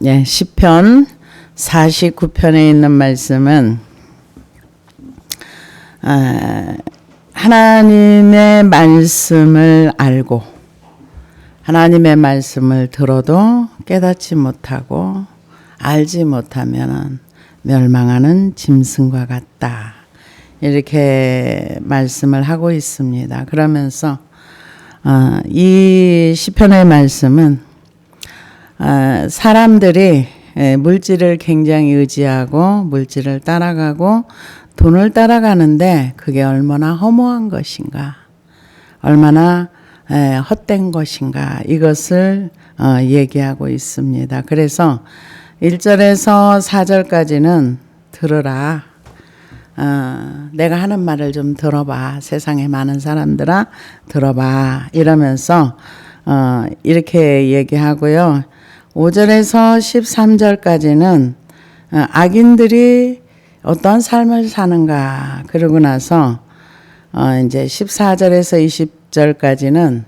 시편 49편에 있는 말씀은 하나님의 말씀을 알고 하나님의 말씀을 들어도 깨닫지 못하고 알지 못하면 멸망하는 짐승과 같다. 이렇게 말씀을 하고 있습니다. 그러면서 이 시편의 말씀은 사람들이 물질을 굉장히 의지하고 물질을 따라가고 돈을 따라가는데 그게 얼마나 허무한 것인가, 얼마나 헛된 것인가, 이것을 얘기하고 있습니다. 그래서 1절에서 4절까지는 들으라. 내가 하는 말을 좀 들어봐. 세상에 많은 사람들아 들어봐. 이러면서 이렇게 얘기하고요. 5절에서 13절까지는 악인들이 어떤 삶을 사는가, 그러고 나서 이제 14절에서 20절까지는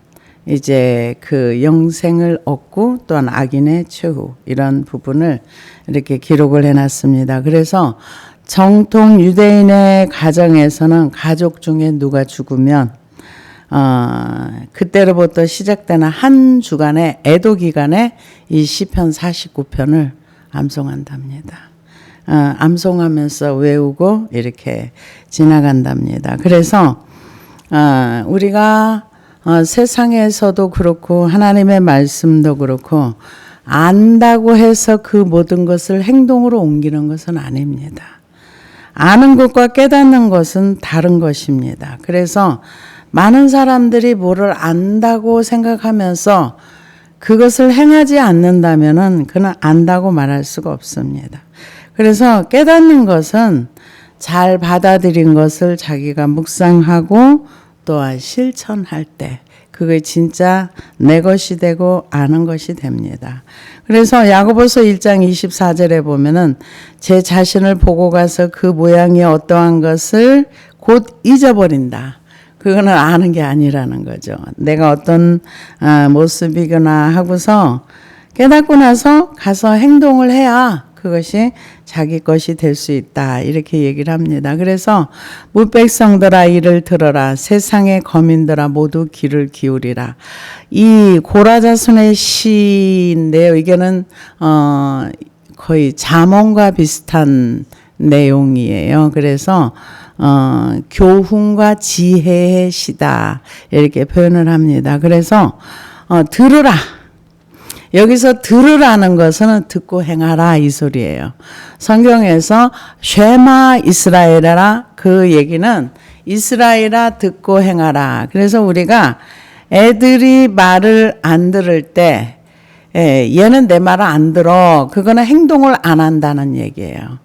이제 그 영생을 얻고 또한 악인의 최후, 이런 부분을 이렇게 기록을 해놨습니다. 그래서 정통 유대인의 가정에서는 가족 중에 누가 죽으면 그때로부터 시작되는 한 주간의 애도 기간에 이 시편 49편을 암송한답니다. 암송하면서 외우고 이렇게 지나간답니다. 그래서 우리가 세상에서도 그렇고 하나님의 말씀도 그렇고 안다고 해서 그 모든 것을 행동으로 옮기는 것은 아닙니다. 아는 것과 깨닫는 것은 다른 것입니다. 그래서 많은 사람들이 뭐를 안다고 생각하면서 그것을 행하지 않는다면은 그는 안다고 말할 수가 없습니다. 그래서 깨닫는 것은 잘 받아들인 것을 자기가 묵상하고 또한 실천할 때 그게 진짜 내 것이 되고 아는 것이 됩니다. 그래서 야고보서 1장 24절에 보면은 제 자신을 보고 가서 그 모양이 어떠한 것을 곧 잊어버린다. 그거는 아는 게 아니라는 거죠. 내가 어떤 모습이거나 하고서 깨닫고 나서 가서 행동을 해야 그것이 자기 것이 될 수 있다. 이렇게 얘기를 합니다. 그래서 무백성들아 이를 들어라. 세상의 거민들아 모두 귀를 기울이라. 이 고라자손의 시인데요. 이게는 거의 잠언과 비슷한 내용이에요. 그래서 교훈과 지혜의 시다. 이렇게 표현을 합니다. 그래서 들으라. 여기서 들으라는 것은 듣고 행하라 이 소리예요. 성경에서 쉐마 이스라엘아, 그 얘기는 이스라엘아 듣고 행하라. 그래서 우리가 애들이 말을 안 들을 때 얘는 내 말을 안 들어. 그거는 행동을 안 한다는 얘기예요.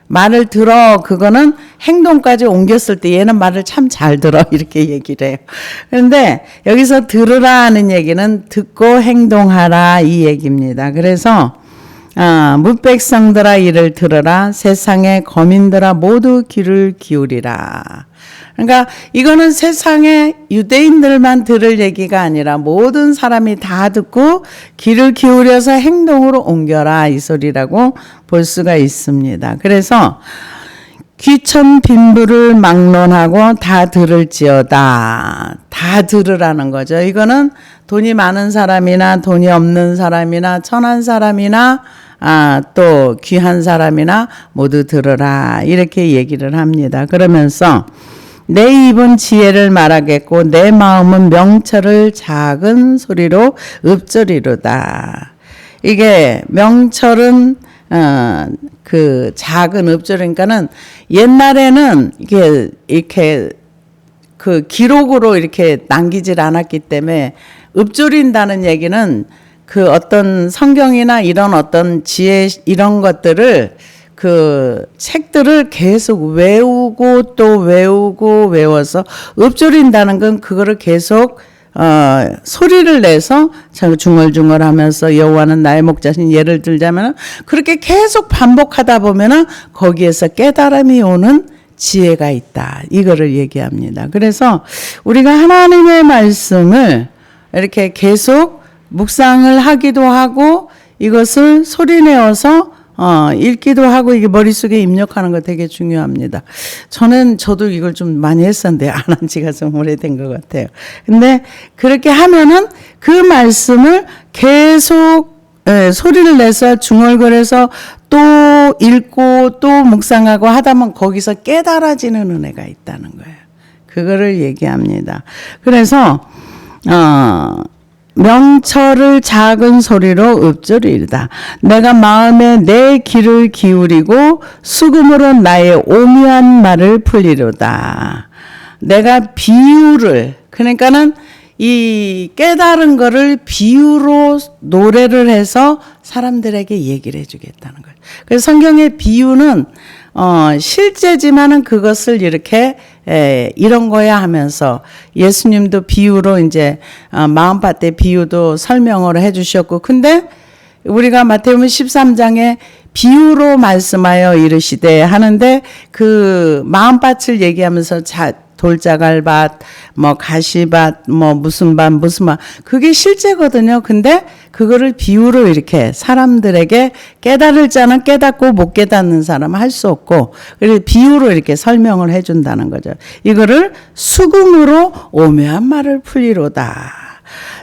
말을 들어, 그거는 행동까지 옮겼을 때 얘는 말을 참 잘 들어, 이렇게 얘기를 해요. 그런데 여기서 들으라 하는 얘기는 듣고 행동하라 이 얘기입니다. 그래서 무백성들아 이를 들으라. 세상의 거민들아 모두 귀를 기울이라. 그러니까 이거는 세상의 유대인들만 들을 얘기가 아니라 모든 사람이 다 듣고 귀를 기울여서 행동으로 옮겨라 이 소리라고 볼 수가 있습니다. 그래서 귀천 빈부를 막론하고 다 들을지어다. 다 들으라는 거죠. 이거는 돈이 많은 사람이나 돈이 없는 사람이나 천한 사람이나 또 귀한 사람이나 모두 들으라. 이렇게 얘기를 합니다. 그러면서 내 입은 지혜를 말하겠고 내 마음은 명철을 작은 소리로 읊조리로다. 이게 명철은 그 작은 읊조리니까는 옛날에는 이게 이렇게 그 기록으로 이렇게 남기질 않았기 때문에 읊조린다는 얘기는 그 어떤 성경이나 이런 어떤 지혜 이런 것들을 그 책들을 계속 외우고 또 외우고 외워서 읊조린다는 건 그거를 계속 소리를 내서 중얼중얼하면서 여호와는 나의 목자신, 예를 들자면 그렇게 계속 반복하다 보면은 거기에서 깨달음이 오는 지혜가 있다. 이거를 얘기합니다. 그래서 우리가 하나님의 말씀을 이렇게 계속 묵상을 하기도 하고 이것을 소리내어서 읽기도 하고 이게 머릿속에 입력하는 거 되게 중요합니다. 저도 이걸 좀 많이 했었는데 안 한 지가 좀 오래된 것 같아요. 근데 그렇게 하면은 그 말씀을 계속 소리를 내서 중얼거려서 또 읽고 또 묵상하고 하다 보면 거기서 깨달아지는 은혜가 있다는 거예요. 그거를 얘기합니다. 그래서 명철을 작은 소리로 읊조리이다. 내가 마음에 내 귀를 기울이고 수금으로 나의 오묘한 말을 풀리로다. 내가 비유를, 그러니까는 이 깨달은 거를 비유로 노래를 해서 사람들에게 얘기를 해주겠다는 거예요. 그래서 성경의 비유는 실제지만은 그것을 이렇게 이런 거야 하면서 예수님도 비유로 이제 마음밭의 비유도 설명을 해주셨고, 근데 우리가 마태복음 13장에 비유로 말씀하여 이르시되 하는데 그 마음밭을 얘기하면서 돌자갈밭, 뭐 가시밭, 뭐 무슨 밭, 그게 실제거든요. 근데 그거를 비유로 이렇게 사람들에게 깨달을 자는 깨닫고 못 깨닫는 사람은 할 수 없고, 그래서 비유로 이렇게 설명을 해준다는 거죠. 이거를 수금으로 오묘한 말을 풀리로다.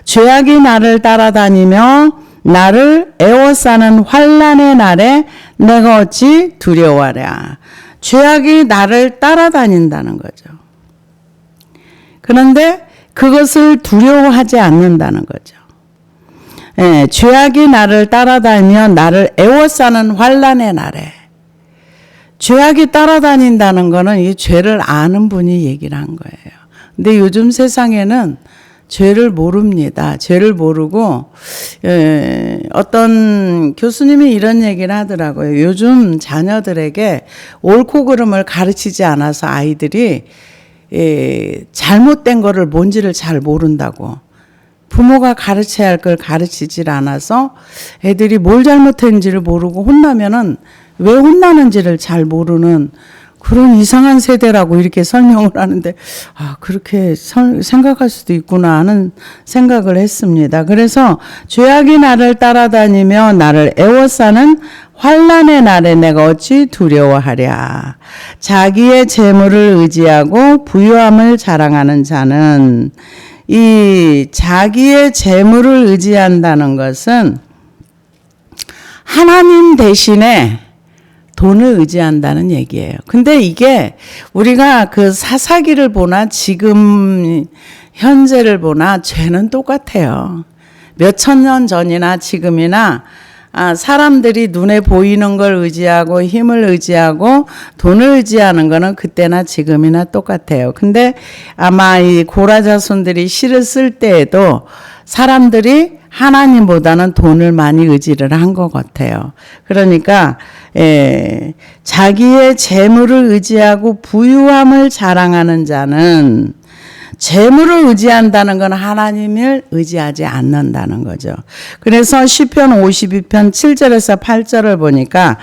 죄악이 나를 따라다니며 나를 애워싸는 환난의 날에 내가 어찌 두려워하랴. 죄악이 나를 따라다닌다는 거죠. 그런데 그것을 두려워하지 않는다는 거죠. 죄악이 나를 따라다니며 나를 애워싸는 환난의 날에. 죄악이 따라다닌다는 거는 이 죄를 아는 분이 얘기를 한 거예요. 근데 요즘 세상에는 죄를 모릅니다. 죄를 모르고 어떤 교수님이 이런 얘기를 하더라고요. 요즘 자녀들에게 옳고 그름을 가르치지 않아서 아이들이 잘못된 거를 뭔지를 잘 모른다고. 부모가 가르쳐야 할 걸 가르치질 않아서 애들이 뭘 잘못했는지를 모르고 혼나면은 왜 혼나는지를 잘 모르는 그런 이상한 세대라고 이렇게 설명을 하는데, 그렇게 생각할 수도 있구나 하는 생각을 했습니다. 그래서 죄악이 나를 따라다니며 나를 애워싸는 환난의 날에 내가 어찌 두려워하랴. 자기의 재물을 의지하고 부유함을 자랑하는 자는, 이 자기의 재물을 의지한다는 것은 하나님 대신에 돈을 의지한다는 얘기예요. 근데 이게 우리가 그 사사기를 보나 지금 현재를 보나 죄는 똑같아요. 몇천 년 전이나 지금이나 사람들이 눈에 보이는 걸 의지하고 힘을 의지하고 돈을 의지하는 거는 그때나 지금이나 똑같아요. 근데 아마 이 고라 자손들이 시를 쓸 때에도 사람들이 하나님보다는 돈을 많이 의지를 한 것 같아요. 그러니까 자기의 재물을 의지하고 부유함을 자랑하는 자는, 재물을 의지한다는 건 하나님을 의지하지 않는다는 거죠. 그래서 시편 52편 7절에서 8절을 보니까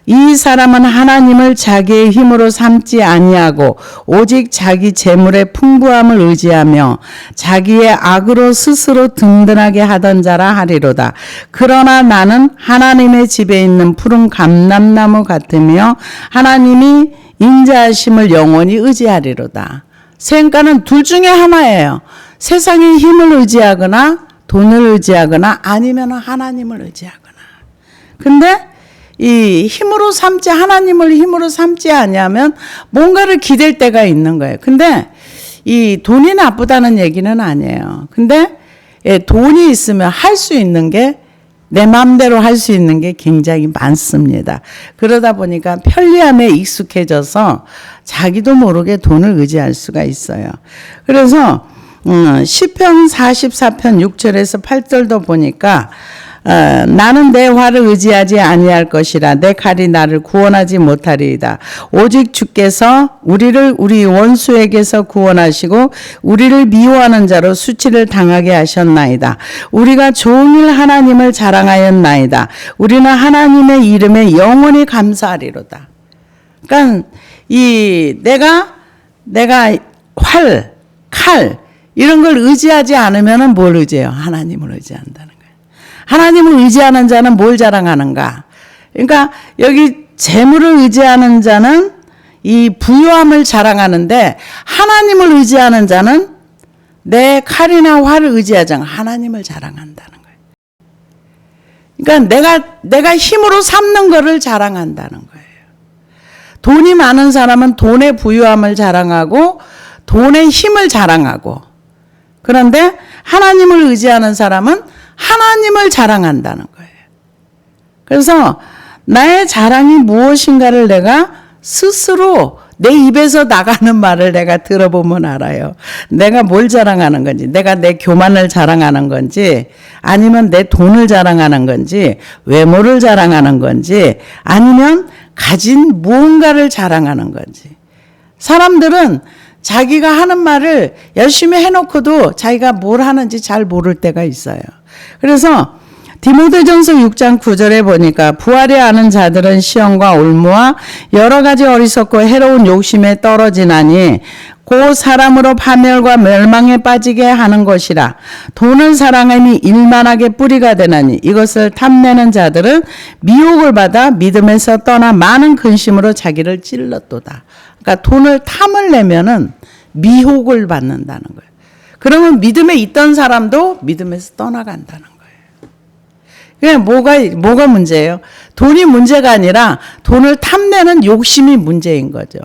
이 사람은 하나님을 자기의 힘으로 삼지 아니하고 오직 자기 재물의 풍부함을 의지하며 자기의 악으로 스스로 든든하게 하던 자라 하리로다. 그러나 나는 하나님의 집에 있는 푸른 감람나무 같으며 하나님이 인자하심을 영원히 의지하리로다. 그러니까는 둘 중에 하나예요. 세상의 힘을 의지하거나 돈을 의지하거나 아니면 하나님을 의지하거나. 근데 이 힘으로 삼지, 하나님을 힘으로 삼지 아니하면 뭔가를 기댈 때가 있는 거예요. 근데 이 돈이 나쁘다는 얘기는 아니에요. 근데 돈이 있으면 할 수 있는 게, 내 마음대로 할 수 있는 게 굉장히 많습니다. 그러다 보니까 편리함에 익숙해져서 자기도 모르게 돈을 의지할 수가 있어요. 그래서 시편 44편 6절에서 8절도 보니까 나는 내 활을 의지하지 아니할 것이라. 내 칼이 나를 구원하지 못하리이다. 오직 주께서 우리를 우리 원수에게서 구원하시고 우리를 미워하는 자로 수치를 당하게 하셨나이다. 우리가 종일 하나님을 자랑하였나이다. 우리는 하나님의 이름에 영원히 감사하리로다. 그러니까 내가 활, 칼 이런 걸 의지하지 않으면은 뭘 의지해요? 하나님을 의지한다는 거예요. 하나님을 의지하는 자는 뭘 자랑하는가? 그러니까 여기 재물을 의지하는 자는 이 부유함을 자랑하는데 하나님을 의지하는 자는 내 칼이나 활을 의지하지 않고 하나님을 자랑한다는 거예요. 그러니까 내가 힘으로 삼는 거를 자랑한다는 거예요. 돈이 많은 사람은 돈의 부유함을 자랑하고 돈의 힘을 자랑하고, 그런데 하나님을 의지하는 사람은 하나님을 자랑한다는 거예요. 그래서 나의 자랑이 무엇인가를 내가 스스로 내 입에서 나가는 말을 내가 들어보면 알아요. 내가 뭘 자랑하는 건지, 내가 내 교만을 자랑하는 건지, 아니면 내 돈을 자랑하는 건지, 외모를 자랑하는 건지, 아니면 가진 무언가를 자랑하는 건지. 사람들은 자기가 하는 말을 열심히 해놓고도 자기가 뭘 하는지 잘 모를 때가 있어요. 그래서 디모데전서 6장 9절에 보니까 부활이 아는 자들은 시험과 올무와 여러 가지 어리석고 해로운 욕심에 떨어지나니 곧 사람으로 파멸과 멸망에 빠지게 하는 것이라. 돈을 사랑하니 일만하게 뿌리가 되나니 이것을 탐내는 자들은 미혹을 받아 믿음에서 떠나 많은 근심으로 자기를 찔렀도다. 그러니까 돈을 탐을 내면은 미혹을 받는다는 거예요. 그러면 믿음에 있던 사람도 믿음에서 떠나간다는 거예요. 그냥 뭐가 문제예요? 돈이 문제가 아니라 돈을 탐내는 욕심이 문제인 거죠.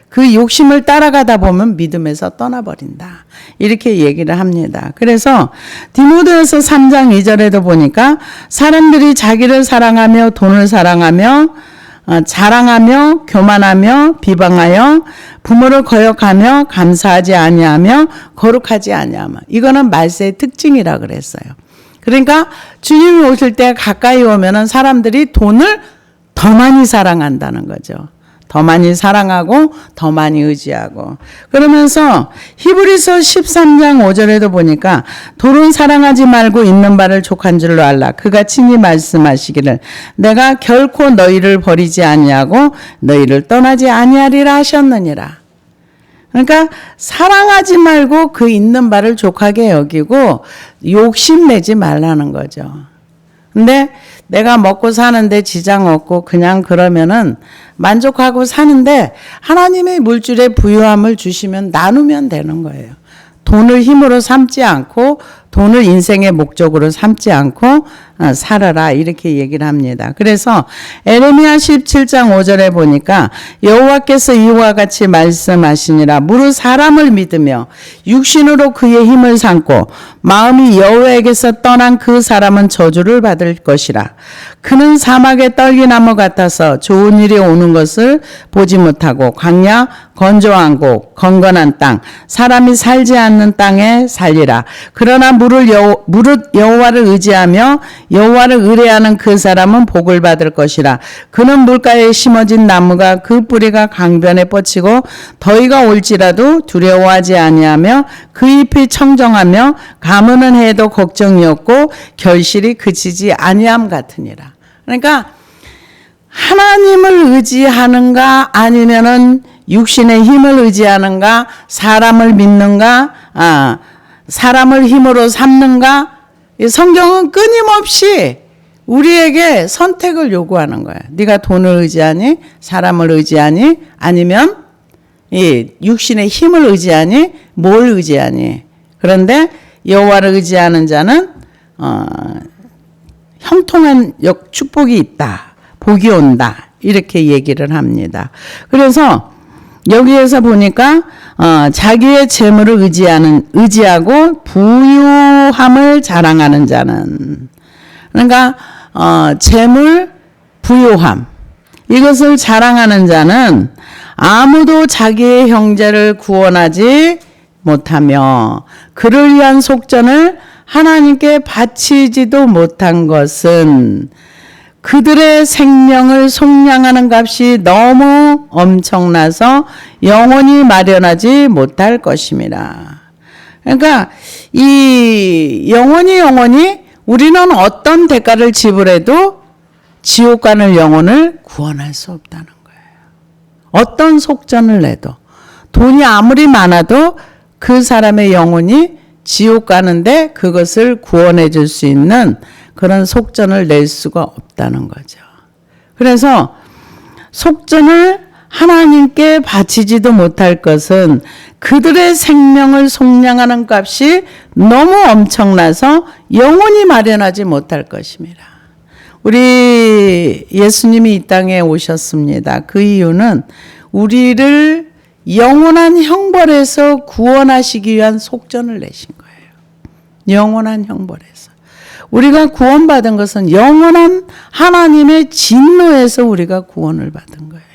그 욕심을 따라가다 보면 믿음에서 떠나버린다. 이렇게 얘기를 합니다. 그래서 디모데후서 3장 2절에도 보니까 사람들이 자기를 사랑하며 돈을 사랑하며 자랑하며 교만하며 비방하여 부모를 거역하며 감사하지 아니하며 거룩하지 아니하며, 이거는 말세의 특징이라 그랬어요. 그러니까 주님이 오실 때 가까이 오면은 사람들이 돈을 더 많이 사랑한다는 거죠. 더 많이 사랑하고 더 많이 의지하고. 그러면서 히브리서 13장 5절에도 보니까 돈은 사랑하지 말고 있는 바를 족한 줄로 알라. 그가 친히 말씀하시기를 내가 결코 너희를 버리지 아니하고 너희를 떠나지 아니하리라 하셨느니라. 그러니까 사랑하지 말고 그 있는 바를 족하게 여기고 욕심내지 말라는 거죠. 근데 내가 먹고 사는데 지장 없고 그냥 그러면은 만족하고 사는데 하나님의 물질에 부유함을 주시면 나누면 되는 거예요. 돈을 힘으로 삼지 않고 돈을 인생의 목적으로 삼지 않고 살아라, 이렇게 얘기를 합니다. 그래서 에레미야 17장 5절에 보니까 여호와께서 이와 같이 말씀하시니라. 무릇 사람을 믿으며 육신으로 그의 힘을 삼고 마음이 여호와에게서 떠난 그 사람은 저주를 받을 것이라. 그는 사막의 떨기나무 같아서 좋은 일이 오는 것을 보지 못하고 광야 건조한 곳 건건한 땅 사람이 살지 않는 땅에 살리라. 그러나 무릇 여호와를 의지하며 여호와를 의뢰하는 그 사람은 복을 받을 것이라. 그는 물가에 심어진 나무가 그 뿌리가 강변에 뻗치고 더위가 올지라도 두려워하지 아니하며 그 잎이 청정하며 가무는 해도 걱정이 없고 결실이 그치지 아니함 같으니라. 그러니까 하나님을 의지하는가 아니면은 육신의 힘을 의지하는가, 사람을 믿는가, 사람을 힘으로 삼는가. 성경은 끊임없이 우리에게 선택을 요구하는 거야. 네가 돈을 의지하니, 사람을 의지하니, 아니면 이 육신의 힘을 의지하니, 뭘 의지하니. 그런데 여호와를 의지하는 자는 형통한 축복이 있다, 복이 온다, 이렇게 얘기를 합니다. 그래서 여기에서 보니까 자기의 재물을 의지하고 부유함을 자랑하는 자는, 그러니까 재물, 부유함, 이것을 자랑하는 자는 아무도 자기의 형제를 구원하지 못하며 그를 위한 속전을 하나님께 바치지도 못한 것은 그들의 생명을 속량하는 값이 너무 엄청나서 영원히 마련하지 못할 것입니다. 그러니까 이 영원히 우리는 어떤 대가를 지불해도 지옥 가는 영혼을 구원할 수 없다는 거예요. 어떤 속전을 내도 돈이 아무리 많아도 그 사람의 영혼이 지옥 가는데 그것을 구원해 줄 수 있는 그런 속전을 낼 수가 없다는 거죠. 그래서 속전을 하나님께 바치지도 못할 것은 그들의 생명을 속량하는 값이 너무 엄청나서 영원히 마련하지 못할 것입니다. 우리 예수님이 이 땅에 오셨습니다. 그 이유는 우리를 영원한 형벌에서 구원하시기 위한 속전을 내신 거예요. 영원한 형벌에서. 우리가 구원받은 것은 영원한 하나님의 진노에서 우리가 구원을 받은 거예요.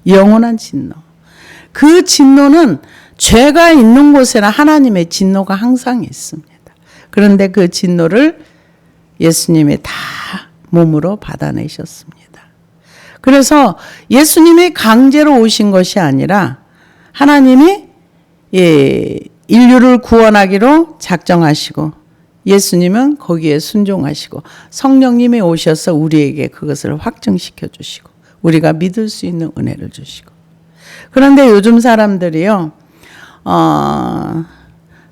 영원한 진노. 그 진노는 죄가 있는 곳에는 하나님의 진노가 항상 있습니다. 그런데 그 진노를 예수님이 다 몸으로 받아내셨습니다. 그래서 예수님이 강제로 오신 것이 아니라 하나님이 인류를 구원하기로 작정하시고 예수님은 거기에 순종하시고 성령님이 오셔서 우리에게 그것을 확증시켜 주시고 우리가 믿을 수 있는 은혜를 주시고. 그런데 요즘 사람들이요,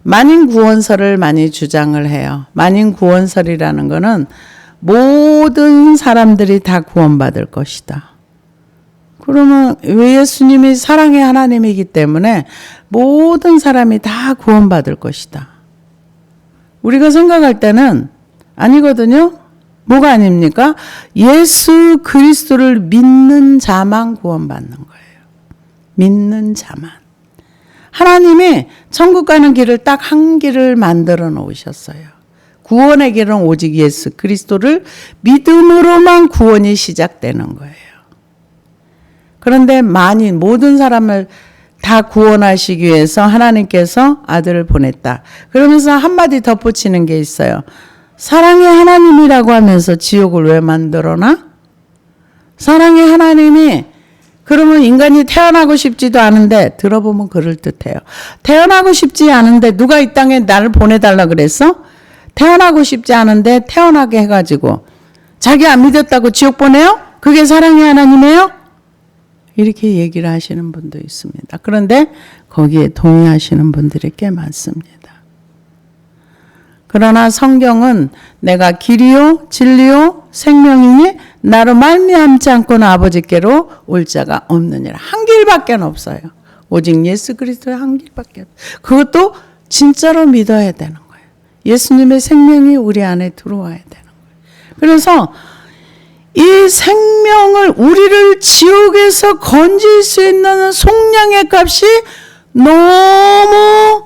만인 구원설을 많이 주장을 해요. 만인 구원설이라는 거는 모든 사람들이 다 구원받을 것이다. 그러면 왜 예수님이 사랑의 하나님이기 때문에 모든 사람이 다 구원받을 것이다. 우리가 생각할 때는 아니거든요. 뭐가 아닙니까? 예수 그리스도를 믿는 자만 구원받는 거예요. 믿는 자만. 하나님이 천국 가는 길을 딱 한 길을 만들어 놓으셨어요. 구원의 길은 오직 예수 그리스도를 믿음으로만 구원이 시작되는 거예요. 그런데 만인 모든 사람을 다 구원하시기 위해서 하나님께서 아들을 보냈다. 그러면서 한마디 덧붙이는 게 있어요. 사랑의 하나님이라고 하면서 지옥을 왜 만들어놔? 사랑의 하나님이 그러면 인간이 태어나고 싶지도 않은데 들어보면 그럴듯해요. 태어나고 싶지 않은데 누가 이 땅에 나를 보내달라 그랬어? 태어나고 싶지 않은데 태어나게 해가지고 자기 안 믿었다고 지옥 보내요? 그게 사랑의 하나님이에요? 이렇게 얘기를 하시는 분도 있습니다. 그런데 거기에 동의하시는 분들이 꽤 많습니다. 그러나 성경은 내가 길이요 진리요 생명이니 나로 말미암지 않고는 아버지께로 올 자가 없느니라. 한 길밖에 없어요. 오직 예수 그리스도의 한 길밖에 없어요. 그것도 진짜로 믿어야 되는 거예요. 예수님의 생명이 우리 안에 들어와야 되는 거예요. 그래서 이 생명을 우리를 지옥에서 건질 수 있는 속량의 값이 너무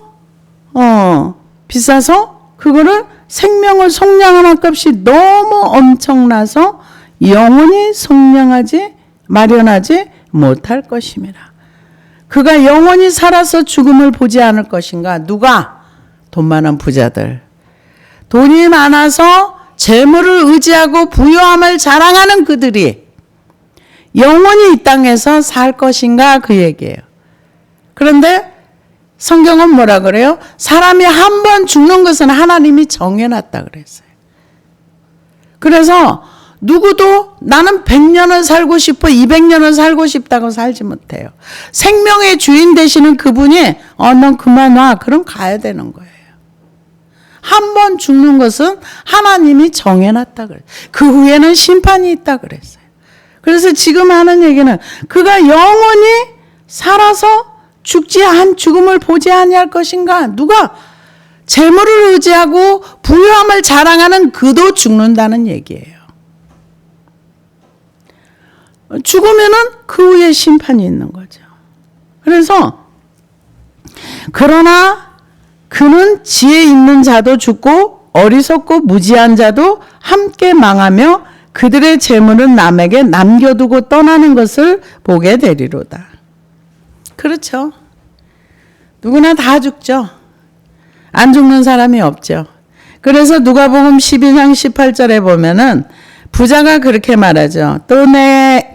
비싸서 그거를 생명을 속량하는 값이 너무 엄청나서 영원히 속량하지 마련하지 못할 것입니다. 그가 영원히 살아서 죽음을 보지 않을 것인가? 누가? 돈 많은 부자들. 돈이 많아서 재물을 의지하고 부유함을 자랑하는 그들이 영원히 이 땅에서 살 것인가? 그 얘기예요. 그런데 성경은 뭐라 그래요? 사람이 한 번 죽는 것은 하나님이 정해놨다 그랬어요. 그래서 누구도 나는 100년을 살고 싶어 200년을 살고 싶다고 살지 못해요. 생명의 주인 되시는 그분이 넌 그만 와. 그럼 가야 되는 거예요. 한 번 죽는 것은 하나님이 정해놨다 그래요. 그 후에는 심판이 있다 그랬어요. 그래서 지금 하는 얘기는 그가 영원히 살아서 죽음을 보지 아니할 것인가? 누가? 재물을 의지하고 부유함을 자랑하는 그도 죽는다는 얘기예요. 죽으면은 그 후에 심판이 있는 거죠. 그래서 그러나 그는 지혜 있는 자도 죽고 어리석고 무지한 자도 함께 망하며 그들의 재물은 남에게 남겨두고 떠나는 것을 보게 되리로다. 그렇죠. 누구나 다 죽죠. 안 죽는 사람이 없죠. 그래서 누가복음 12장 18절에 보면은 부자가 그렇게 말하죠.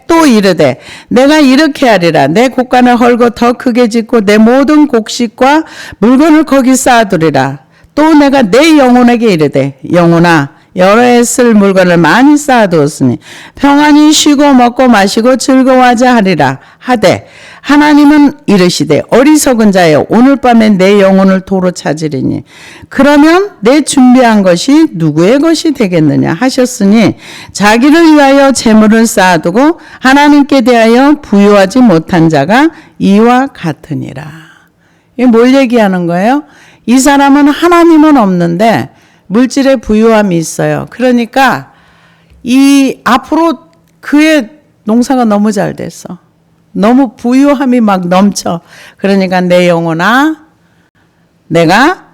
또 이르되 내가 이렇게 하리라. 내 곡간을 헐고 더 크게 짓고 내 모든 곡식과 물건을 거기 쌓아두리라. 또 내가 내 영혼에게 이르되 영혼아 여러 해 쓸 물건을 많이 쌓아두었으니 평안히 쉬고 먹고 마시고 즐거워하자 하리라 하되 하나님은 이르시되 어리석은 자여 오늘 밤에 내 영혼을 도로 찾으리니 그러면 내 준비한 것이 누구의 것이 되겠느냐 하셨으니 자기를 위하여 재물을 쌓아두고 하나님께 대하여 부유하지 못한 자가 이와 같으니라. 이게 뭘 얘기하는 거예요? 이 사람은 하나님은 없는데 물질의 부유함이 있어요. 그러니까 이 앞으로 그의 농사가 너무 잘 됐어. 너무 부유함이 막 넘쳐. 그러니까 내 영혼아, 내가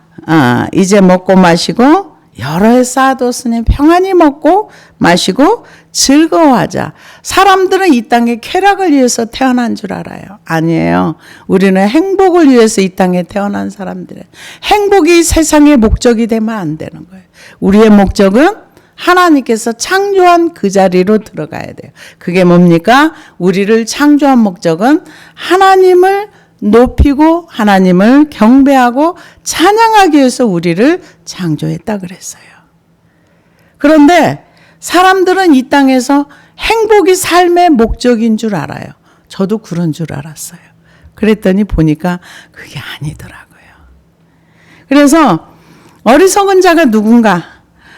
이제 먹고 마시고 여러 해 쌓아뒀으니 평안히 먹고 마시고 즐거워하자. 사람들은 이 땅에 쾌락을 위해서 태어난 줄 알아요. 아니에요. 우리는 행복을 위해서 이 땅에 태어난 사람들이에요. 행복이 세상의 목적이 되면 안 되는 거예요. 우리의 목적은 하나님께서 창조한 그 자리로 들어가야 돼요. 그게 뭡니까? 우리를 창조한 목적은 하나님을 높이고 하나님을 경배하고 찬양하기 위해서 우리를 창조했다 그랬어요. 그런데 사람들은 이 땅에서 행복이 삶의 목적인 줄 알아요. 저도 그런 줄 알았어요. 그랬더니 보니까 그게 아니더라고요. 그래서 어리석은 자가 누군가?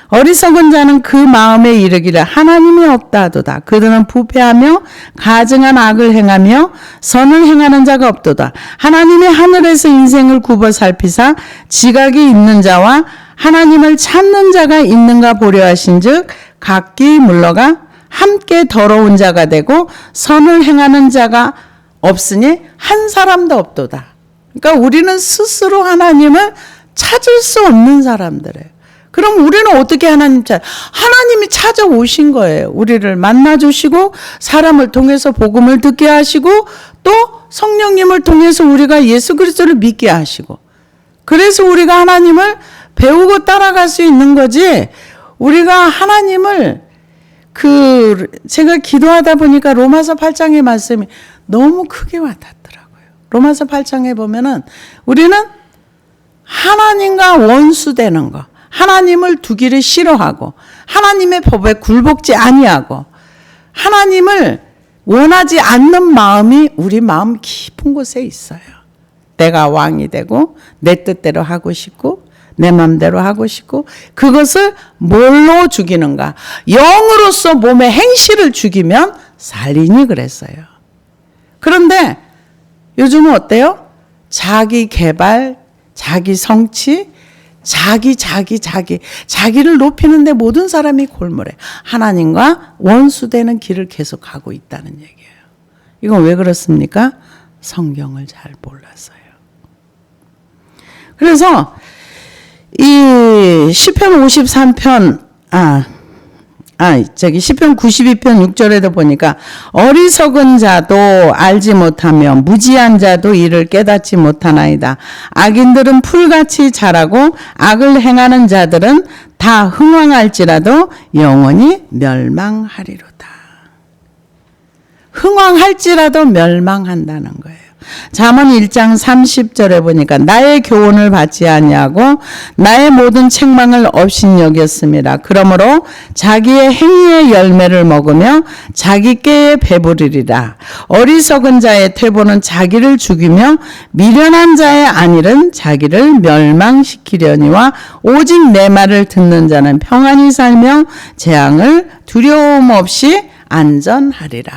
어리석은 자는 그 마음에 이르기를 하나님이 없다 하도다. 그들은 부패하며 가증한 악을 행하며 선을 행하는 자가 없도다. 하나님이 하늘에서 인생을 굽어 살피사 지각이 있는 자와 하나님을 찾는 자가 있는가 보려 하신즉 각기 물러가 함께 더러운 자가 되고 선을 행하는 자가 없으니 한 사람도 없도다. 그러니까 우리는 스스로 하나님을 찾을 수 없는 사람들이에요. 그럼 우리는 어떻게 하나님이 찾아오신 거예요. 우리를 만나주시고 사람을 통해서 복음을 듣게 하시고 또 성령님을 통해서 우리가 예수 그리스도를 믿게 하시고 그래서 우리가 하나님을 배우고 따라갈 수 있는 거지. 우리가 하나님을 제가 기도하다 보니까 로마서 8장의 말씀이 너무 크게 와닿더라고요. 로마서 8장에 보면은 우리는 하나님과 원수되는 거, 하나님을 두기를 싫어하고 하나님의 법에 굴복지 아니하고 하나님을 원하지 않는 마음이 우리 마음 깊은 곳에 있어요. 내가 왕이 되고 내 뜻대로 하고 싶고 내 마음대로 하고 싶고 그것을 뭘로 죽이는가? 영으로서 몸의 행실을 죽이면 살리니 그랬어요. 그런데 요즘은 어때요? 자기 개발, 자기 성취, 자기를 높이는데 모든 사람이 골몰해. 하나님과 원수되는 길을 계속 가고 있다는 얘기예요. 이건 왜 그렇습니까? 성경을 잘 몰라서요. 그래서 이 시편 53편 시편 92편 6절에도 보니까 어리석은 자도 알지 못하며 무지한 자도 이를 깨닫지 못하나이다. 악인들은 풀같이 자라고 악을 행하는 자들은 다 흥왕할지라도 영원히 멸망하리로다. 흥왕할지라도 멸망한다는 거예요. 잠언 1장 30절에 보니까 나의 교훈을 받지 아니하고 나의 모든 책망을 업신여겼습니다. 그러므로 자기의 행위의 열매를 먹으며 자기 꾀에 배부르리라. 어리석은 자의 퇴보는 자기를 죽이며 미련한 자의 안일은 자기를 멸망시키려니와 오직 내 말을 듣는 자는 평안히 살며 재앙을 두려움 없이 안전하리라.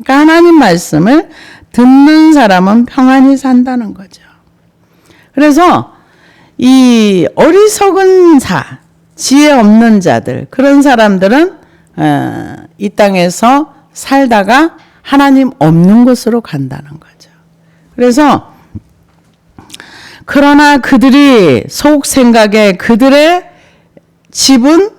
그러니까 하나님 말씀을 듣는 사람은 평안히 산다는 거죠. 그래서 이 어리석은 지혜 없는 자들, 그런 사람들은 이 땅에서 살다가 하나님 없는 곳으로 간다는 거죠. 그래서 그러나 그들이 속 생각에 그들의 집은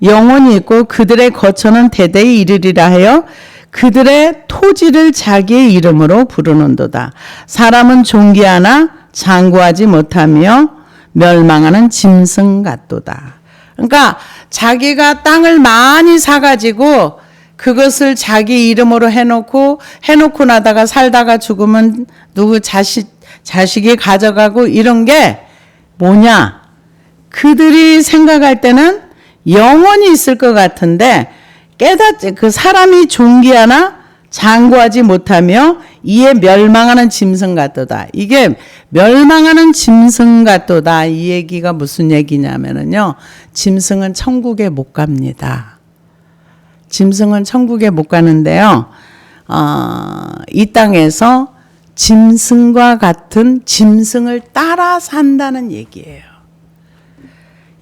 영원히 있고 그들의 거처는 대대에 이르리라 하여 그들의 토지를 자기의 이름으로 부르는도다. 사람은 존귀하나 장구하지 못하며 멸망하는 짐승 같도다. 그러니까 자기가 땅을 많이 사가지고 그것을 자기 이름으로 해놓고 나다가 살다가 죽으면 누구 자식이 가져가고 이런 게 뭐냐? 그들이 생각할 때는 영원히 있을 것 같은데 그 사람이 존귀하나 장구하지 못하며 이에 멸망하는 짐승 같도다. 이게 멸망하는 짐승 같도다. 이 얘기가 무슨 얘기냐면요. 짐승은 천국에 못 갑니다. 짐승은 천국에 못 가는데요. 이 땅에서 짐승과 같은 짐승을 따라 산다는 얘기예요.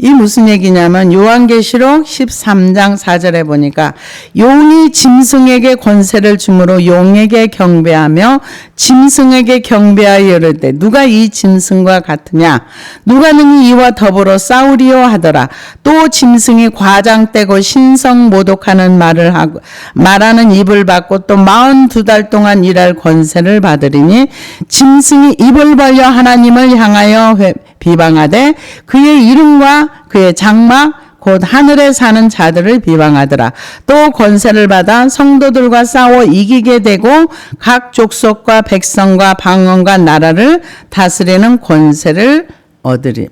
이 무슨 얘기냐면 요한계시록 13장 4절에 보니까 용이 짐승에게 권세를 주므로 용에게 경배하며 짐승에게 경배하여 이르되 누가 이 짐승과 같으냐 누가 능히 이와 더불어 싸우리요 하더라. 또 짐승이 과장되고 신성 모독하는 말을 하고 말하는 입을 받고 또 42달 동안 일할 권세를 받으리니 짐승이 입을 벌려 하나님을 향하여 비방하되 그의 이름과 그의 장막 곧 하늘에 사는 자들을 비방하더라. 또 권세를 받아 성도들과 싸워 이기게 되고 각 족속과 백성과 방언과 나라를 다스리는 권세를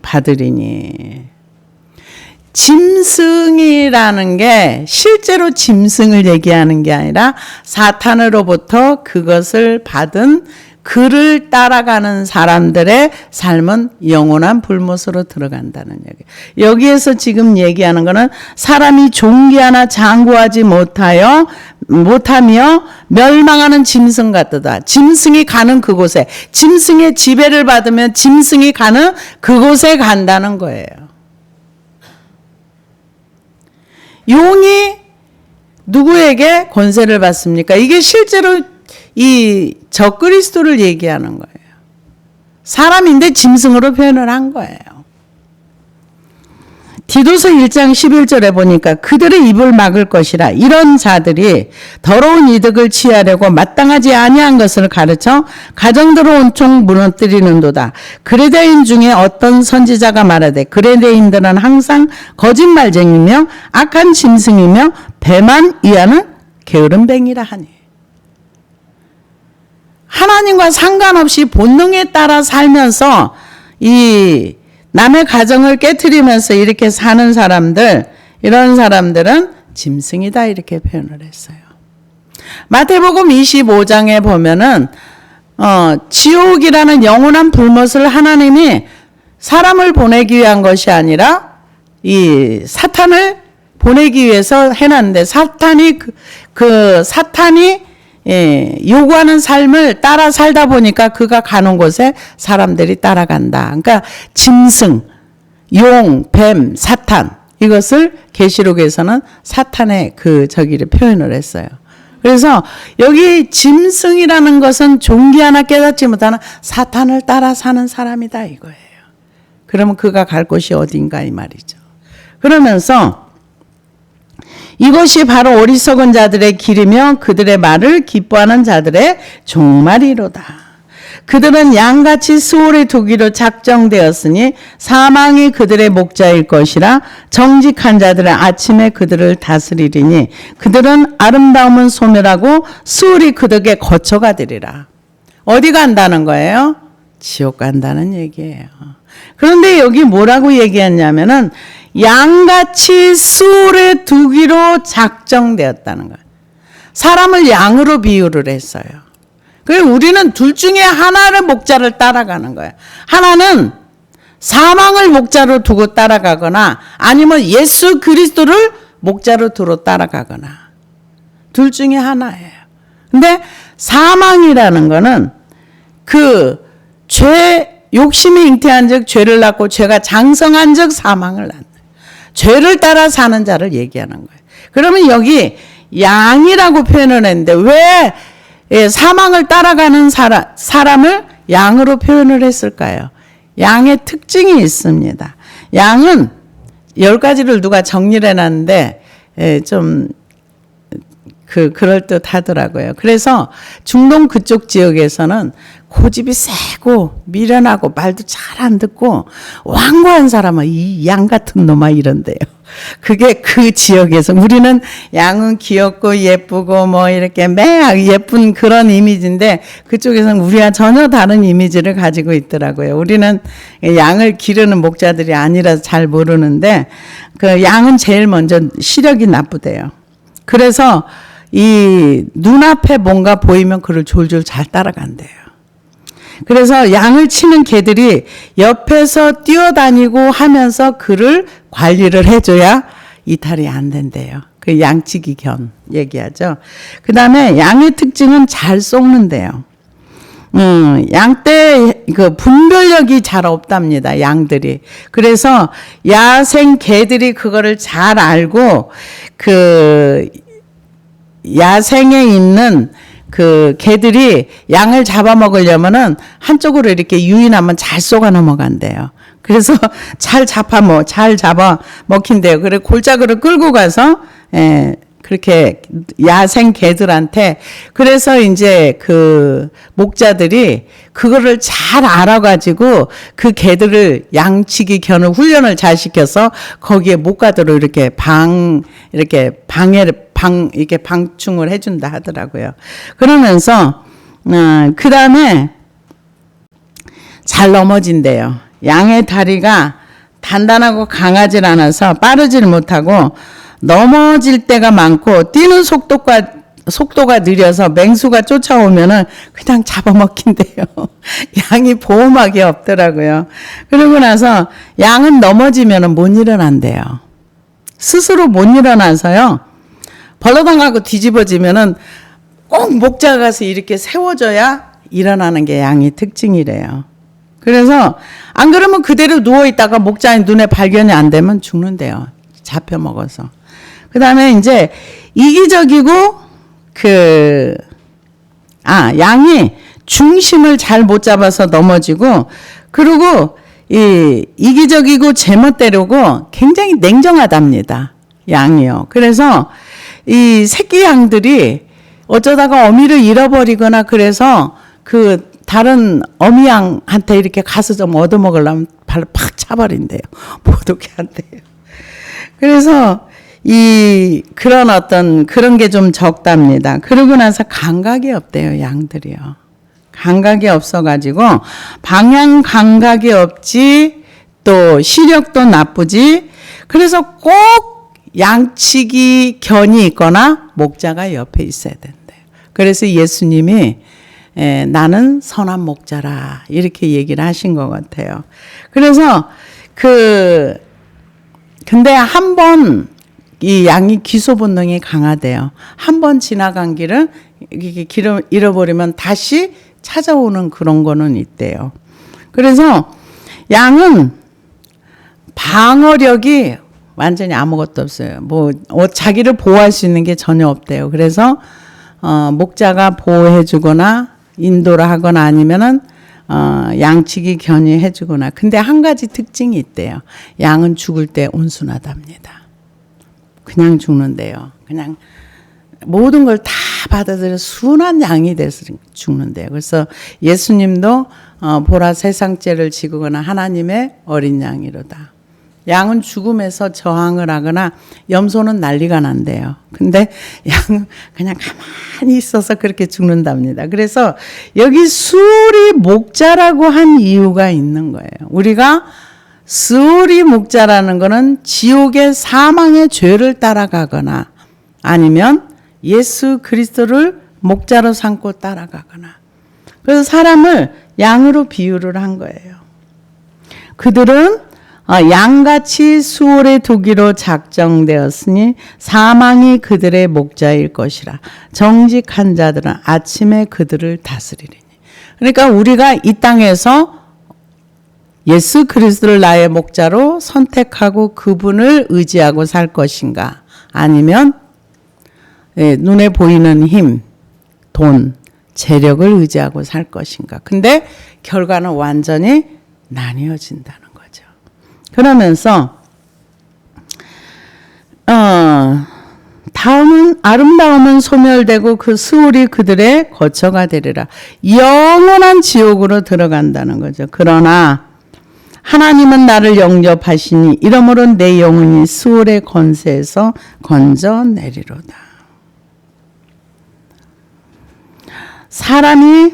받으리니. 짐승이라는 게 실제로 짐승을 얘기하는 게 아니라 사탄으로부터 그것을 받은 그를 따라가는 사람들의 삶은 영원한 불못으로 들어간다는 얘기. 여기에서 지금 얘기하는 거는 사람이 존귀하나 장구하지 못하며 멸망하는 짐승 같도다. 짐승이 가는 그곳에, 짐승의 지배를 받으면 짐승이 가는 그곳에 간다는 거예요. 용이 누구에게 권세를 받습니까? 이게 실제로 이 적그리스도를 얘기하는 거예요. 사람인데 짐승으로 표현을 한 거예요. 디도서 1장 11절에 보니까 그들의 입을 막을 것이라. 이런 자들이 더러운 이득을 취하려고 마땅하지 아니한 것을 가르쳐 가정대로 온통 무너뜨리는도다. 그레데인 중에 어떤 선지자가 말하되 그레데인들은 항상 거짓말쟁이며 악한 짐승이며 배만 위하는 게으름뱅이라 하니. 하나님과 상관없이 본능에 따라 살면서 이 남의 가정을 깨트리면서 이렇게 사는 사람들, 이런 사람들은 짐승이다 이렇게 표현을 했어요. 마태복음 25장에 보면은 지옥이라는 영원한 불못을 하나님이 사람을 보내기 위한 것이 아니라 이 사탄을 보내기 위해서 해놨는데 사탄이 요구하는 삶을 따라 살다 보니까 그가 가는 곳에 사람들이 따라간다. 그러니까 짐승, 용, 뱀, 사탄 이것을 계시록에서는 사탄의 저기를 표현을 했어요. 그래서 여기 짐승이라는 것은 존귀하나 깨닫지 못하는 사탄을 따라 사는 사람이다 이거예요. 그러면 그가 갈 곳이 어딘가 이 말이죠. 그러면서 이것이 바로 어리석은 자들의 길이며 그들의 말을 기뻐하는 자들의 종말이로다. 그들은 양같이 수월에 두기로 작정되었으니 사망이 그들의 목자일 것이라. 정직한 자들은 아침에 그들을 다스리리니 그들은 아름다움은 소멸하고 수월이 그들에게 거쳐가되리라. 어디 간다는 거예요? 지옥 간다는 얘기예요. 그런데 여기 뭐라고 얘기했냐면은 양같이 수월에 두기로 작정되었다는 거예요. 사람을 양으로 비유를 했어요. 그래서 우리는 둘 중에 하나를 목자를 따라가는 거예요. 하나는 사망을 목자로 두고 따라가거나 아니면 예수 그리스도를 목자로 두고 따라가거나 둘 중에 하나예요. 근데 사망이라는 거는 욕심이 잉태한 즉 죄를 낳고 죄가 장성한 즉 사망을 낳는 죄를 따라 사는 자를 얘기하는 거예요. 그러면 여기 양이라고 표현을 했는데 왜 사망을 따라가는 사람을 양으로 표현을 했을까요? 양의 특징이 있습니다. 양은 10가지를 누가 정리를 해놨는데 좀 그럴듯 하더라고요. 그래서 중동 그쪽 지역에서는 고집이 세고 미련하고 말도 잘 안 듣고 완고한 사람은 이 양 같은 놈아 이런데요. 그게 그 지역에서 우리는 양은 귀엽고 예쁘고 뭐 이렇게 매약 예쁜 그런 이미지인데 그쪽에서는 우리와 전혀 다른 이미지를 가지고 있더라고요. 우리는 양을 기르는 목자들이 아니라서 잘 모르는데 그 양은 제일 먼저 시력이 나쁘대요. 그래서 이 눈앞에 뭔가 보이면 그를 졸졸 잘 따라간대요. 그래서 양을 치는 개들이 옆에서 뛰어다니고 하면서 그를 관리를 해줘야 이탈이 안 된대요. 그 양치기 견 얘기하죠. 그 다음에 양의 특징은 잘 쏙는데요. 양떼 그 분별력이 잘 없답니다. 양들이. 그래서 야생 개들이 그거를 잘 알고 그 야생에 있는 그 개들이 양을 잡아먹으려면은 한쪽으로 이렇게 유인하면 잘 쏘가 넘어간대요. 그래서 잘 잡아 먹힌대요. 그래 골짜기를 끌고 가서 그렇게 야생 개들한테 그래서 이제 그 목자들이 그거를 잘 알아가지고 그 개들을 양치기 견을 훈련을 잘 시켜서 거기에 못 가도록 이렇게 이렇게 방충을 해준다 하더라고요. 그러면서 그 다음에 잘 넘어진대요. 양의 다리가 단단하고 강하지 않아서 빠르질 못하고 넘어질 때가 많고 뛰는 속도가 느려서 맹수가 쫓아오면은 그냥 잡아먹힌대요. 양이 보호막이 없더라고요. 그러고 나서 양은 넘어지면은 못 일어난대요. 스스로 못 일어나서요. 벌러덩하고 뒤집어지면은 꼭 목자가 가서 이렇게 세워줘야 일어나는 게 양의 특징이래요. 그래서 안 그러면 그대로 누워있다가 목자의 눈에 발견이 안 되면 죽는데요. 잡혀먹어서. 그 다음에 이제 이기적이고 양이 중심을 잘 못 잡아서 넘어지고 그리고 이기적이고 제멋대로고 굉장히 냉정하답니다. 양이요. 그래서 이 새끼 양들이 어쩌다가 어미를 잃어버리거나 그래서 그 다른 어미 양한테 이렇게 가서 좀 얻어먹으려면 발로 팍 차버린대요. 못 오게 한대요. 그래서 그런 게 좀 적답니다. 그러고 나서 감각이 없대요, 양들이요. 감각이 없어가지고 방향 감각이 없지 또 시력도 나쁘지 그래서 꼭 양치기 견이 있거나 목자가 옆에 있어야 된대요. 그래서 예수님이 나는 선한 목자라 이렇게 얘기를 하신 것 같아요. 그래서 근데 한 번 이 양이 기소 본능이 강하대요. 한 번 지나간 길은 길을 잃어버리면 다시 찾아오는 그런 거는 있대요. 그래서 양은 방어력이 완전히 아무것도 없어요. 자기를 보호할 수 있는 게 전혀 없대요. 그래서 목자가 보호해 주거나 인도를 하거나 아니면은 양치기 견이 해 주거나. 근데 한 가지 특징이 있대요. 양은 죽을 때 온순하답니다. 그냥 죽는데요. 그냥 모든 걸 다 받아들여 순한 양이 돼서 죽는데요. 그래서 예수님도 보라 세상죄를 지거나 하나님의 어린 양이로다. 양은 죽음에서 저항을 하거나 염소는 난리가 난대요. 근데 양은 그냥 가만히 있어서 그렇게 죽는답니다. 그래서 여기 스오리 목자라고 한 이유가 있는 거예요. 우리가 스오리 목자라는 거는 지옥의 사망의 죄를 따라가거나 아니면 예수 그리스도를 목자로 삼고 따라가거나 그래서 사람을 양으로 비유를 한 거예요. 그들은 양같이 수월에 두기로 작정되었으니 사망이 그들의 목자일 것이라. 정직한 자들은 아침에 그들을 다스리리니. 그러니까 우리가 이 땅에서 예수 그리스도를 나의 목자로 선택하고 그분을 의지하고 살 것인가 아니면 눈에 보이는 힘, 돈, 재력을 의지하고 살 것인가. 근데 결과는 완전히 나뉘어진다는 거죠. 그러면서 다음은 아름다움은 소멸되고 그 수울이 그들의 거처가 되리라. 영원한 지옥으로 들어간다는 거죠. 그러나 하나님은 나를 영접하시니 이러므로 내 영혼이 스올의 권세에서 건져내리로다. 사람이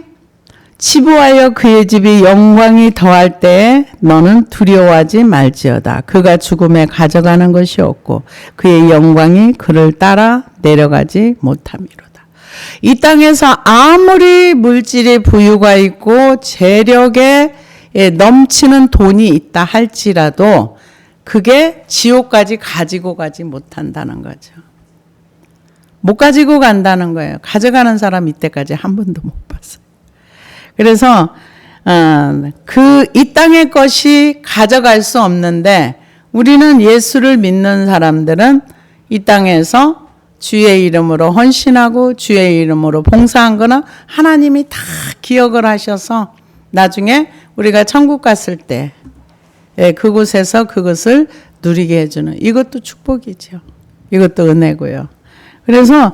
치부하여 그의 집이 영광이 더할 때에 너는 두려워하지 말지어다. 그가 죽음에 가져가는 것이 없고 그의 영광이 그를 따라 내려가지 못함이로다. 이 땅에서 아무리 물질의 부유가 있고 재력에 넘치는 돈이 있다 할지라도 그게 지옥까지 가지고 가지 못한다는 거죠. 못 가지고 간다는 거예요. 가져가는 사람 이때까지 한 번도 못 봤어요. 그래서 이 땅의 것이 가져갈 수 없는데 우리는 예수를 믿는 사람들은 이 땅에서 주의 이름으로 헌신하고 주의 이름으로 봉사한 거는 하나님이 다 기억을 하셔서 나중에 우리가 천국 갔을 때 그곳에서 그것을 누리게 해주는, 이것도 축복이죠. 이것도 은혜고요. 그래서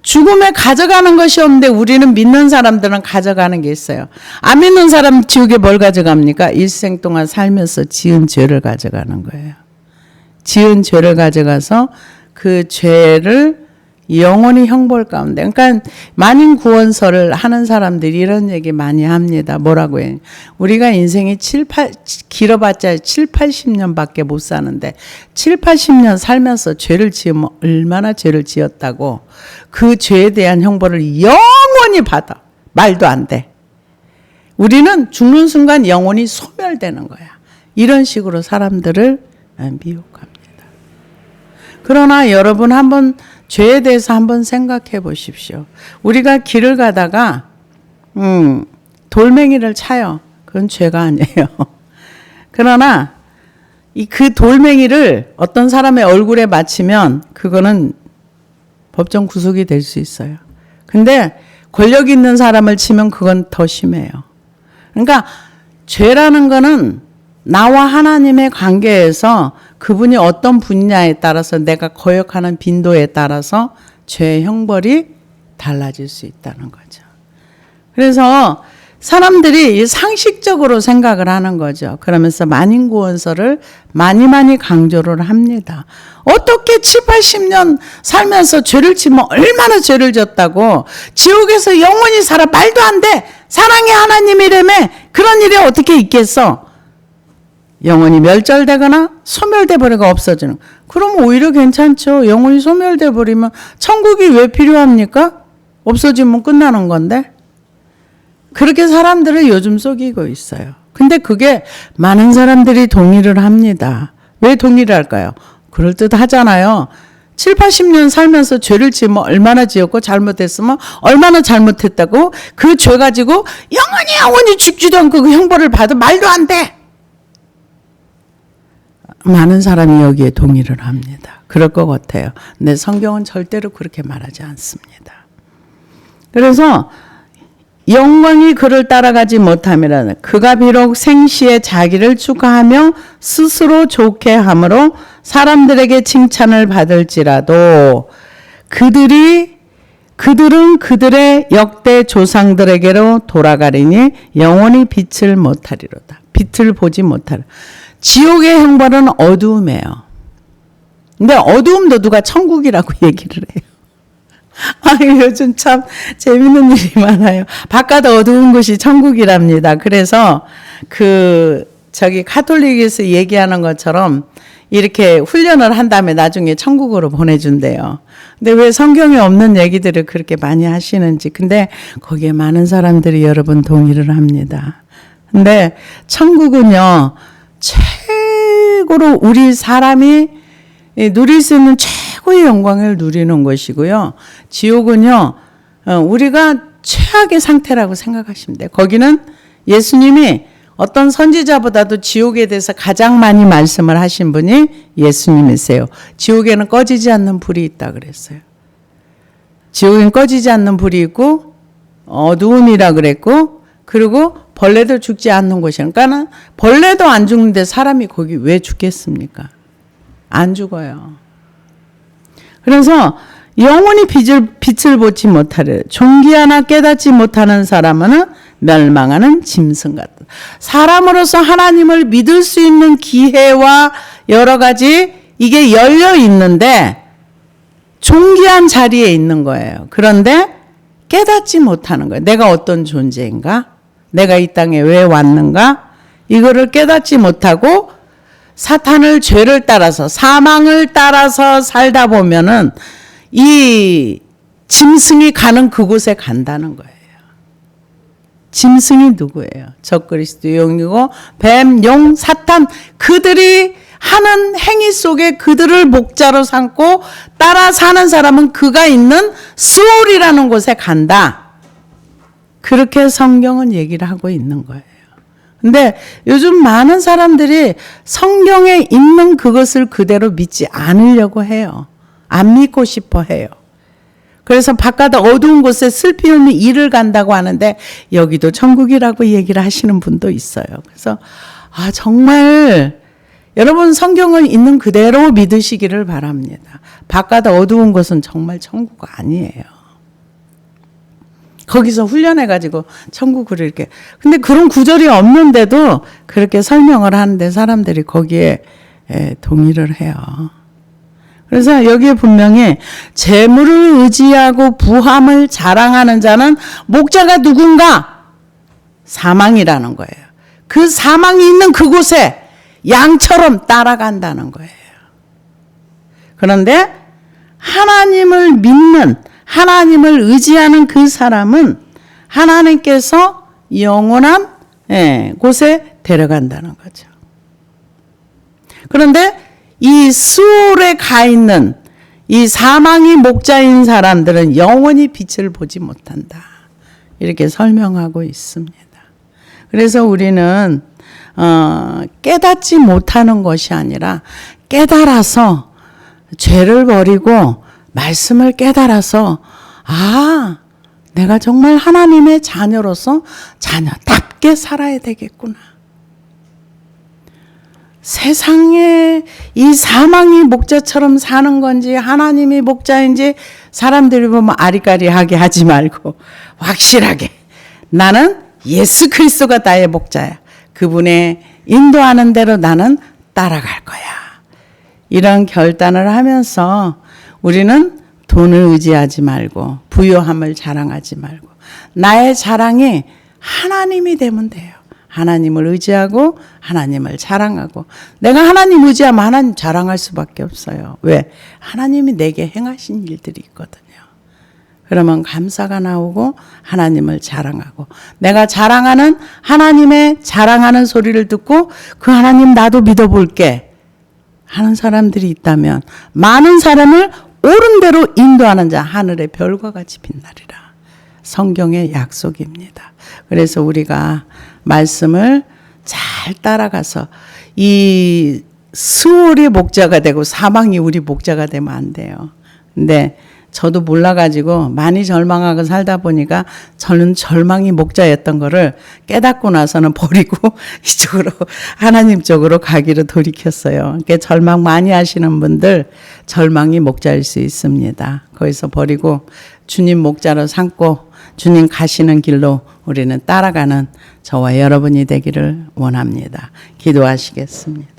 죽음에 가져가는 것이 없는데 우리는 믿는 사람들은 가져가는 게 있어요. 안 믿는 사람 지옥에 뭘 가져갑니까? 일생 동안 살면서 지은 죄를 가져가는 거예요. 지은 죄를 가져가서 그 죄를 영원히 형벌 가운데. 그러니까 만인 구원설을 하는 사람들이 이런 얘기 많이 합니다. 뭐라고 해요? 우리가 인생이 길어봤자 7, 80년밖에 못 사는데 7, 80년 살면서 죄를 지으면 얼마나 죄를 지었다고 그 죄에 대한 형벌을 영원히 받아. 말도 안 돼. 우리는 죽는 순간 영원히 소멸되는 거야. 이런 식으로 사람들을 미혹합니다. 그러나 여러분 한번 죄에 대해서 한번 생각해 보십시오. 우리가 길을 가다가 돌멩이를 차요. 그건 죄가 아니에요. 그러나 그 돌멩이를 어떤 사람의 얼굴에 맞추면 그거는 법정 구속이 될 수 있어요. 근데 권력 있는 사람을 치면 그건 더 심해요. 그러니까 죄라는 거는 나와 하나님의 관계에서 그분이 어떤 분야에 따라서 내가 거역하는 빈도에 따라서 죄의 형벌이 달라질 수 있다는 거죠. 그래서 사람들이 상식적으로 생각을 하는 거죠. 그러면서 만인구원설을 많이 강조를 합니다. 어떻게 7, 80년 살면서 죄를 지면 얼마나 죄를 졌다고 지옥에서 영원히 살아. 말도 안 돼. 사랑의 하나님이라며 그런 일이 어떻게 있겠어. 영원히 멸절되거나 소멸돼 버리고 없어지는. 그럼 오히려 괜찮죠. 영원히 소멸돼 버리면 천국이 왜 필요합니까? 없어지면 끝나는 건데. 그렇게 사람들을 요즘 속이고 있어요. 근데 그게 많은 사람들이 동의를 합니다. 왜 동의를 할까요? 그럴듯하잖아요. 7, 80년 살면서 죄를 지으면 얼마나 지었고 잘못했으면 얼마나 잘못했다고 그 죄 가지고 영원히 죽지도 않고 그 형벌을 받아. 말도 안 돼. 많은 사람이 여기에 동의를 합니다. 그럴 것 같아요. 근데 성경은 절대로 그렇게 말하지 않습니다. 그래서 영광이 그를 따라가지 못함이라는, 그가 비록 생시에 자기를 축하하며 스스로 좋게 함으로 사람들에게 칭찬을 받을지라도 그들은 그들의 역대 조상들에게로 돌아가리니 영원히 빛을 못하리로다. 빛을 보지 못하리라. 지옥의 형벌은 어두움이에요. 근데 어두움도 누가 천국이라고 얘기를 해요. 요즘 참 재밌는 일이 많아요. 바깥 어두운 곳이 천국이랍니다. 그래서 카톨릭에서 얘기하는 것처럼 이렇게 훈련을 한 다음에 나중에 천국으로 보내준대요. 근데 왜 성경에 없는 얘기들을 그렇게 많이 하시는지. 근데 거기에 많은 사람들이 여러분 동의를 합니다. 근데 천국은요, 최고로 우리 사람이 누릴 수 있는 최고의 영광을 누리는 것이고요. 지옥은요, 우리가 최악의 상태라고 생각하시면 돼요. 거기는 예수님이 어떤 선지자보다도 지옥에 대해서 가장 많이 말씀을 하신 분이 예수님이세요. 지옥에는 꺼지지 않는 불이 있다 그랬어요. 지옥에는 꺼지지 않는 불이 있고 어두움이라 그랬고, 그리고 벌레도 죽지 않는 곳이에요. 그러니까는 벌레도 안 죽는데 사람이 거기 왜 죽겠습니까? 안 죽어요. 그래서 영원히 빛을 보지 못하리라. 존귀하나 깨닫지 못하는 사람은 멸망하는 짐승 같다. 사람으로서 하나님을 믿을 수 있는 기회와 여러 가지 이게 열려 있는데 존귀한 자리에 있는 거예요. 그런데 깨닫지 못하는 거예요. 내가 어떤 존재인가? 내가 이 땅에 왜 왔는가? 이거를 깨닫지 못하고 사탄을 죄를 따라서 사망을 따라서 살다 보면은 이 짐승이 가는 그곳에 간다는 거예요. 짐승이 누구예요? 적그리스도 용이고 뱀, 용, 사탄 그들이 하는 행위 속에 그들을 목자로 삼고 따라 사는 사람은 그가 있는 스올이라는 곳에 간다. 그렇게 성경은 얘기를 하고 있는 거예요. 근데 요즘 많은 사람들이 성경에 있는 그것을 그대로 믿지 않으려고 해요. 안 믿고 싶어 해요. 그래서 바깥 어두운 곳에 슬피 없는 이를 간다고 하는데 여기도 천국이라고 얘기를 하시는 분도 있어요. 그래서 정말 여러분 성경을 있는 그대로 믿으시기를 바랍니다. 바깥 어두운 곳은 정말 천국 아니에요. 거기서 훈련해가지고 천국을 이렇게. 근데 그런 구절이 없는데도 그렇게 설명을 하는데 사람들이 거기에 동의를 해요. 그래서 여기에 분명히 재물을 의지하고 부함을 자랑하는 자는 목자가 누군가? 사망이라는 거예요. 그 사망이 있는 그곳에 양처럼 따라간다는 거예요. 그런데 하나님을 믿는 하나님을 의지하는 그 사람은 하나님께서 영원한 곳에 데려간다는 거죠. 그런데 이 수올에 가 있는 이 사망이 목자인 사람들은 영원히 빛을 보지 못한다. 이렇게 설명하고 있습니다. 그래서 우리는 깨닫지 못하는 것이 아니라 깨달아서 죄를 버리고 말씀을 깨달아서 내가 정말 하나님의 자녀로서 자녀답게 살아야 되겠구나. 세상에 이 사망이 목자처럼 사는 건지 하나님이 목자인지 사람들이 보면 아리까리하게 하지 말고 확실하게 나는 예수 그리스도가 나의 목자야. 그분의 인도하는 대로 나는 따라갈 거야. 이런 결단을 하면서 우리는 돈을 의지하지 말고 부요함을 자랑하지 말고 나의 자랑이 하나님이 되면 돼요. 하나님을 의지하고 하나님을 자랑하고 내가 하나님 의지하면 하나님 자랑할 수밖에 없어요. 왜? 하나님이 내게 행하신 일들이 있거든요. 그러면 감사가 나오고 하나님을 자랑하고 내가 자랑하는 하나님의 자랑하는 소리를 듣고 그 하나님 나도 믿어볼게 하는 사람들이 있다면 많은 사람을 옳은 대로 인도하는 자 하늘의 별과 같이 빛나리라. 성경의 약속입니다. 그래서 우리가 말씀을 잘 따라가서 이 수월이 목자가 되고 사망이 우리 목자가 되면 안 돼요. 근데 저도 몰라가지고 많이 절망하고 살다 보니까 저는 절망이 목자였던 거를 깨닫고 나서는 버리고 이쪽으로 하나님 쪽으로 가기로 돌이켰어요. 그러니까 절망 많이 하시는 분들 절망이 목자일 수 있습니다. 거기서 버리고 주님 목자로 삼고 주님 가시는 길로 우리는 따라가는 저와 여러분이 되기를 원합니다. 기도하시겠습니다.